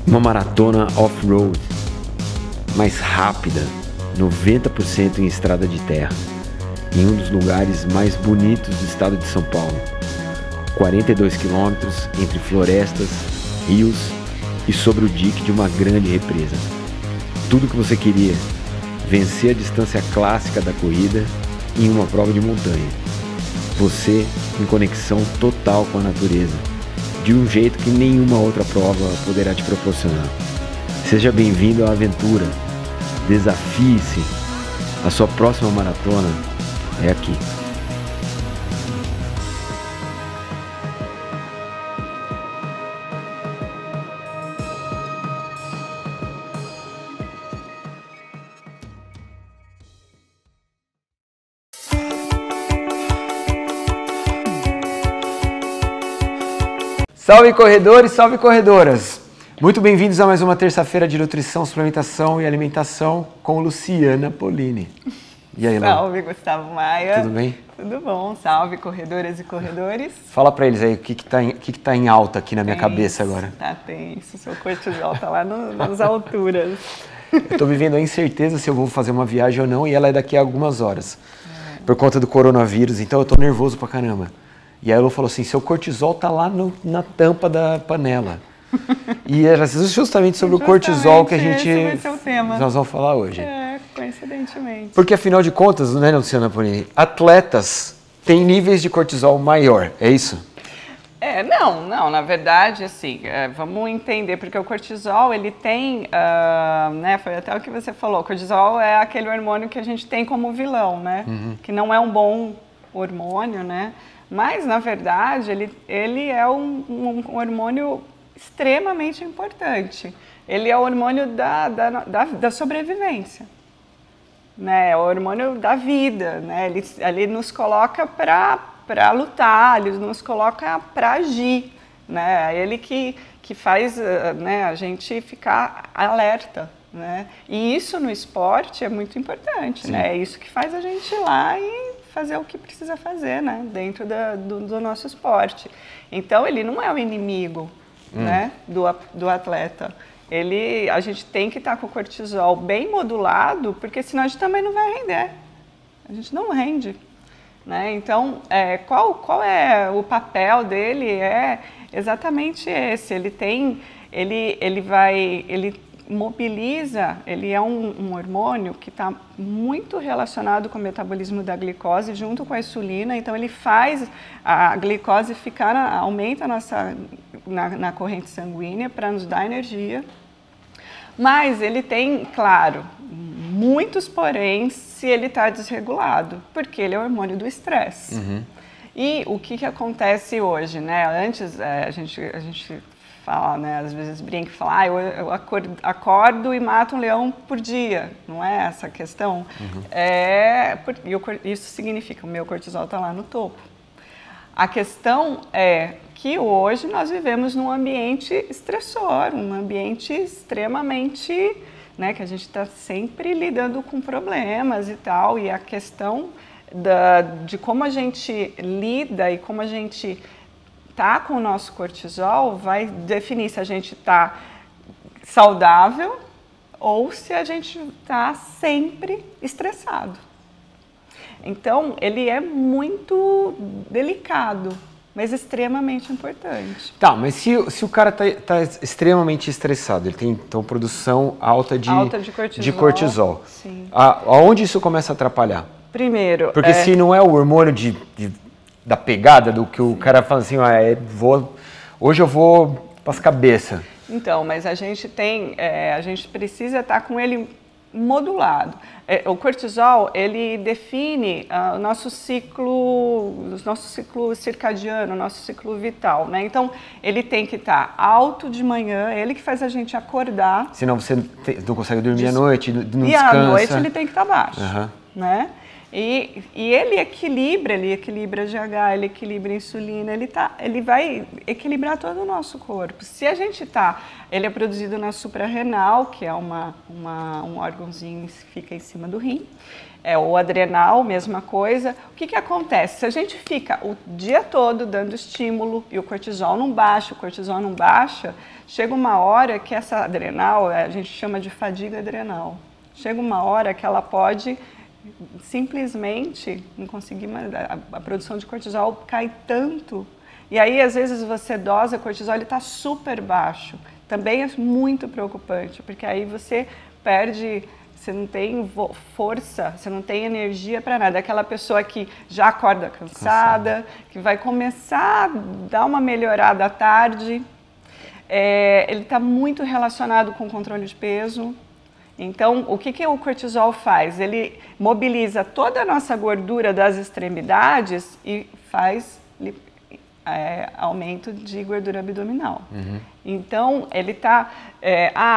Uma maratona off-road, mais rápida, 90% em estrada de terra, em um dos lugares mais bonitos do estado de São Paulo. 42 quilômetros entre florestas, rios e sobre o dique de uma grande represa. Tudo o que você queria, vencer a distância clássica da corrida em uma prova de montanha. Você em conexão total com a natureza, de um jeito que nenhuma outra prova poderá te proporcionar. Seja bem-vindo à aventura. Desafie-se. A sua próxima maratona é aqui. Salve corredores, salve corredoras! Muito bem-vindos a mais uma terça-feira de nutrição, suplementação e alimentação com Luciana Polini. E aí, Lu? Salve, Gustavo Maia. Tudo bem? Tudo bom. Salve, corredoras e corredores. Fala pra eles aí o que tá em alta aqui na minha cabeça agora. Tá tenso, seu cortisol tá lá nas alturas. Eu tô vivendo a incerteza se eu vou fazer uma viagem ou não e ela é daqui a algumas horas. Por conta do coronavírus, então eu tô nervoso pra caramba. E aí ela falou assim, seu cortisol tá lá na tampa da panela. E era justamente sobre o cortisol que a gente esse vai ser o tema. Nós vamos falar hoje. Coincidentemente. Porque afinal de contas, né, Luciana Polini, atletas têm níveis de cortisol maior, é isso? Não, na verdade, assim, vamos entender, porque o cortisol, ele tem, né, foi até o que você falou, o cortisol é aquele hormônio que a gente tem como vilão, né, que não é um bom hormônio, né, mas, na verdade, ele é um hormônio extremamente importante. Ele é o hormônio da sobrevivência, né? É o hormônio da vida, né? Ele nos coloca para lutar, ele nos coloca para agir, né? É ele que faz, né, a gente ficar alerta, né? E isso no esporte é muito importante, Sim. né? É isso que faz a gente ir lá e fazer o que precisa fazer, né, dentro do nosso esporte. Então, ele não é o inimigo, né, do atleta. A gente tem que estar com o cortisol bem modulado, porque senão a gente também não vai render. A gente não rende, né? Então, qual é o papel dele? É exatamente esse. Ele mobiliza, ele é um hormônio que está muito relacionado com o metabolismo da glicose junto com a insulina, então ele faz a glicose aumenta na corrente sanguínea para nos dar energia, mas ele tem, claro, muitos poréns se ele está desregulado, porque ele é o hormônio do estresse. E o que acontece hoje, né? Antes a gente fala, né, às vezes brinca e fala, eu acordo e mato um leão por dia, não é essa a questão? Isso significa que o meu cortisol está lá no topo. A questão é que hoje nós vivemos num ambiente estressor, um ambiente extremamente, né, que a gente está sempre lidando com problemas e tal, e a questão de como a gente lida e como a gente tá com o nosso cortisol vai definir se a gente está saudável ou se a gente está sempre estressado. Então, ele é muito delicado, mas extremamente importante. Tá, mas se o cara tá extremamente estressado, ele tem então produção alta de cortisol. Sim. Aonde isso começa a atrapalhar? Primeiro, porque se não é o hormônio da pegada, do que o cara fala assim, hoje eu vou para as cabeças. Então, mas a gente precisa estar com ele modulado. O cortisol, ele define o nosso ciclo circadiano, o nosso ciclo vital, né? Então, ele tem que estar alto de manhã, ele que faz a gente acordar. Senão você não consegue dormir à noite, não descansa. E à noite ele tem que estar baixo, né? E ele equilibra GH, ele equilibra a insulina, ele vai equilibrar todo o nosso corpo. Se a gente ele é produzido na suprarrenal, que é um órgãozinho que fica em cima do rim. O adrenal, mesma coisa. O que acontece? Se a gente fica o dia todo dando estímulo e o cortisol não baixa, chega uma hora que essa adrenal, a gente chama de fadiga adrenal. Chega uma hora que ela pode simplesmente não conseguir mais, a produção de cortisol cai tanto. E aí, às vezes, você dosa cortisol, ele está super baixo. Também é muito preocupante, porque aí você perde... Você não tem força, você não tem energia para nada. É aquela pessoa que já acorda cansada, que vai começar a dar uma melhorada à tarde. Ele está muito relacionado com o controle de peso. Então, o que o cortisol faz? Ele mobiliza toda a nossa gordura das extremidades e faz aumento de gordura abdominal. Uhum. Então, ele está...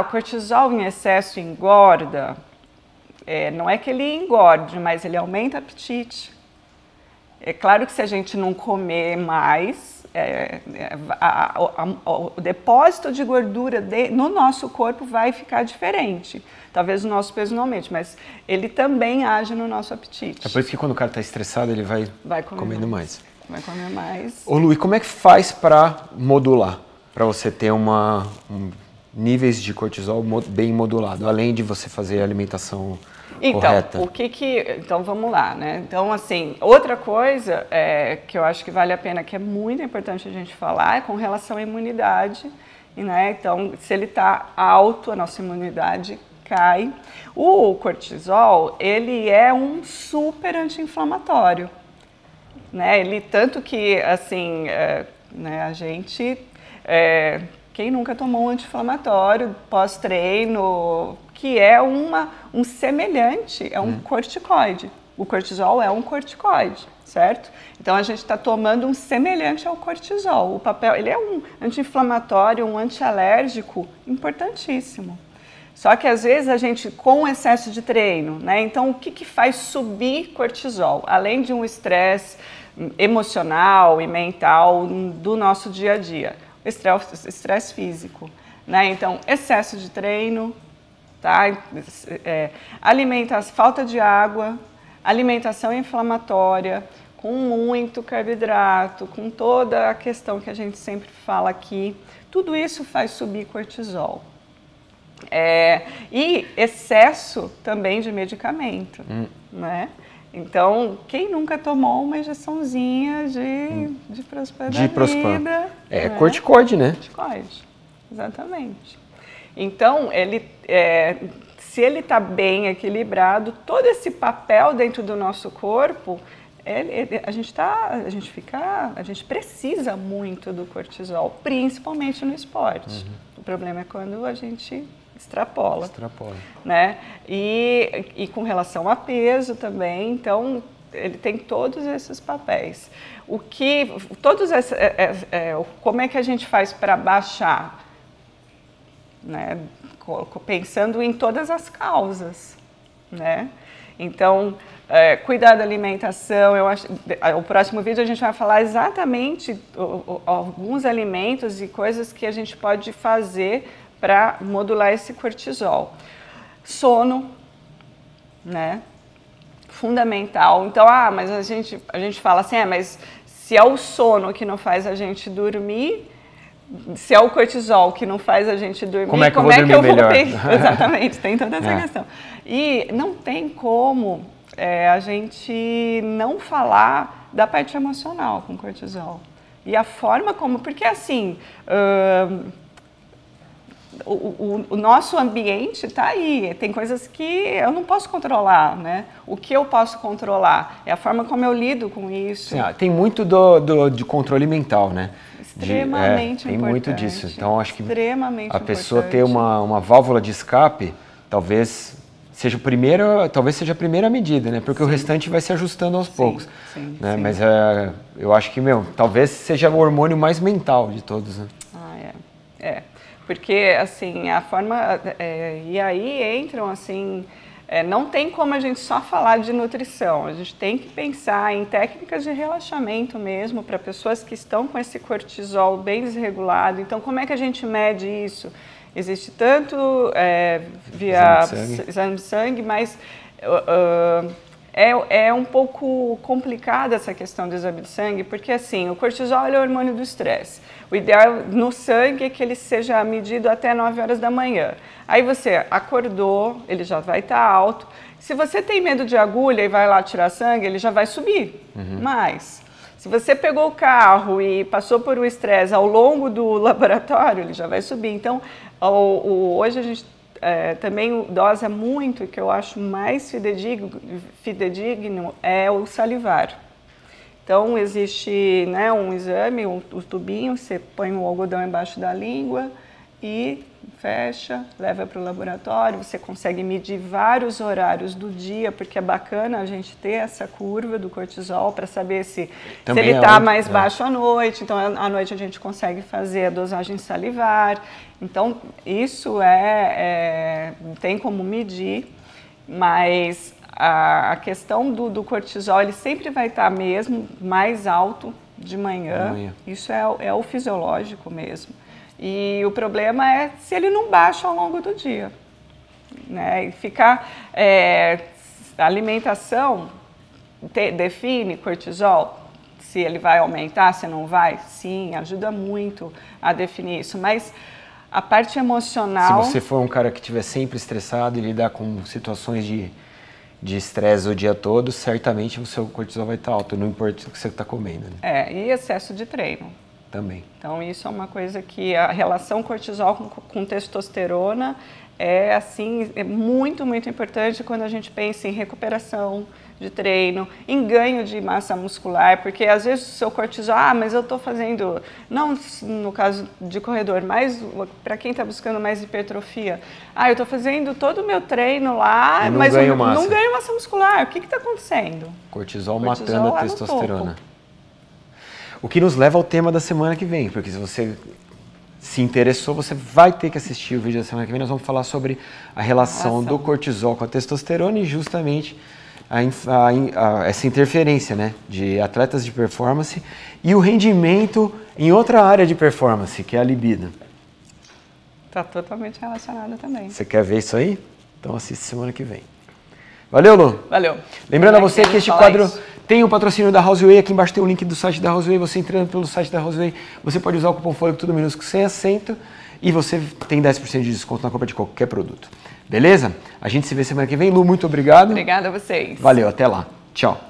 o cortisol em excesso engorda. Não é que ele engorde, mas ele aumenta o apetite. É claro que se a gente não comer mais, o depósito de gordura no nosso corpo vai ficar diferente. Talvez o nosso peso não aumente, mas ele também age no nosso apetite. É por isso que quando o cara está estressado, ele vai comendo mais. Vai comer mais. Ô Lu, e como é que faz para modular? Para você ter níveis de cortisol bem modulado, além de você fazer a alimentação correta? Então vamos lá, né? Então, assim, outra coisa que eu acho que vale a pena, que é muito importante a gente falar, é com relação à imunidade, né? Então, se ele está alto, a nossa imunidade cai. O cortisol, ele é um super anti-inflamatório, né? Ele, tanto que, assim, né, a gente... quem nunca tomou um anti-inflamatório pós-treino, que é um semelhante, é um corticoide. O cortisol é um corticoide, certo? Então, a gente está tomando um semelhante ao cortisol. O papel, ele é um anti-inflamatório, um antialérgico importantíssimo. Só que, às vezes, a gente, com excesso de treino, né? Então, o que faz subir cortisol? Além de um estresse emocional e mental do nosso dia a dia. Estresse físico, né? Então, excesso de treino, tá? Falta de água, alimentação inflamatória, com muito carboidrato, com toda a questão que a gente sempre fala aqui, tudo isso faz subir cortisol. E excesso também de medicamento, né? Então, quem nunca tomou uma injeçãozinha de Prospan da vida? Né? Corticoide, né? Corticoide, exatamente. Então, se ele está bem equilibrado, todo esse papel dentro do nosso corpo, a gente precisa muito do cortisol, principalmente no esporte. Uhum. O problema é quando a gente extrapola. Né? E com relação a peso também, então ele tem todos esses papéis. Como é que a gente faz para baixar? Né? Pensando em todas as causas, né? Então, cuidar da alimentação, o próximo vídeo a gente vai falar exatamente alguns alimentos e coisas que a gente pode fazer para modular esse cortisol. Sono, né? Fundamental. Então, mas a gente fala assim, mas se é o sono que não faz a gente dormir, se é o cortisol que não faz a gente dormir, como é que eu vou melhor? Exatamente, tem toda essa questão. E não tem como a gente não falar da parte emocional com cortisol. E a forma como... Porque, assim... O nosso ambiente está aí, tem coisas que eu não posso controlar, né? O que eu posso controlar é a forma como eu lido com isso. Sim, tem muito de controle mental, né? Extremamente tem importante. Muito disso. Então, acho que a pessoa ter uma válvula de escape, talvez seja a primeira medida, né? Porque o restante vai se ajustando aos poucos. Sim, né? Sim. Mas eu acho que, talvez seja o hormônio mais mental de todos, né? Porque, assim, a forma... e aí entram, assim, não tem como a gente só falar de nutrição, a gente tem que pensar em técnicas de relaxamento mesmo para pessoas que estão com esse cortisol bem desregulado. Então, como é que a gente mede isso? Existe tanto via exame de sangue, mas é um pouco complicada essa questão do exame de sangue, porque assim, o cortisol é o hormônio do estresse. O ideal no sangue é que ele seja medido até 9 horas da manhã. Aí você acordou, ele já vai estar alto. Se você tem medo de agulha e vai lá tirar sangue, ele já vai subir mais. Se você pegou o carro e passou por um estresse ao longo do laboratório, ele já vai subir. Então, hoje a gente também dosa muito, e que eu acho mais fidedigno é o salivar. Então, existe, né, um exame, um tubinho, você põe o algodão embaixo da língua e fecha, leva para o laboratório. Você consegue medir vários horários do dia, porque é bacana a gente ter essa curva do cortisol para saber se ele está mais baixo à noite. Então, à noite a gente consegue fazer a dosagem salivar. Então, isso tem como medir, mas a questão do cortisol, ele sempre vai estar mesmo mais alto de manhã. Isso é o fisiológico mesmo. E o problema é se ele não baixa ao longo do dia, né? E ficar... a alimentação define cortisol, se ele vai aumentar, se não vai. Sim, ajuda muito a definir isso, mas a parte emocional... Se você for um cara que estiver sempre estressado e lidar com situações de estresse o dia todo, certamente o seu cortisol vai estar alto, não importa o que você está comendo. Né? E excesso de treino. Também. Então, isso é uma coisa que a relação cortisol com testosterona é muito, muito importante quando a gente pensa em recuperação de treino, em ganho de massa muscular, porque às vezes o seu cortisol, mas eu estou fazendo, não no caso de corredor, mas para quem está buscando mais hipertrofia, eu estou fazendo todo o meu treino lá, mas eu não ganho massa muscular, o que está acontecendo? Cortisol matando a testosterona. O que nos leva ao tema da semana que vem, porque se você se interessou, você vai ter que assistir o vídeo da semana que vem. Nós vamos falar sobre a relação do cortisol com a testosterona e justamente essa interferência, né, de atletas de performance e o rendimento em outra área de performance, que é a libido. Está totalmente relacionada também. Você quer ver isso aí? Então assiste semana que vem. Valeu, Lu? Valeu. Lembrando a você que este quadro tem o patrocínio da Houseway. Aqui embaixo tem o link do site da Houseway. Você entrando pelo site da Houseway, você pode usar o cupom FOLHEGO tudo minúsculo sem acento e você tem 10% de desconto na compra de qualquer produto. Beleza? A gente se vê semana que vem. Lu, muito obrigado. Obrigada a vocês. Valeu, até lá. Tchau.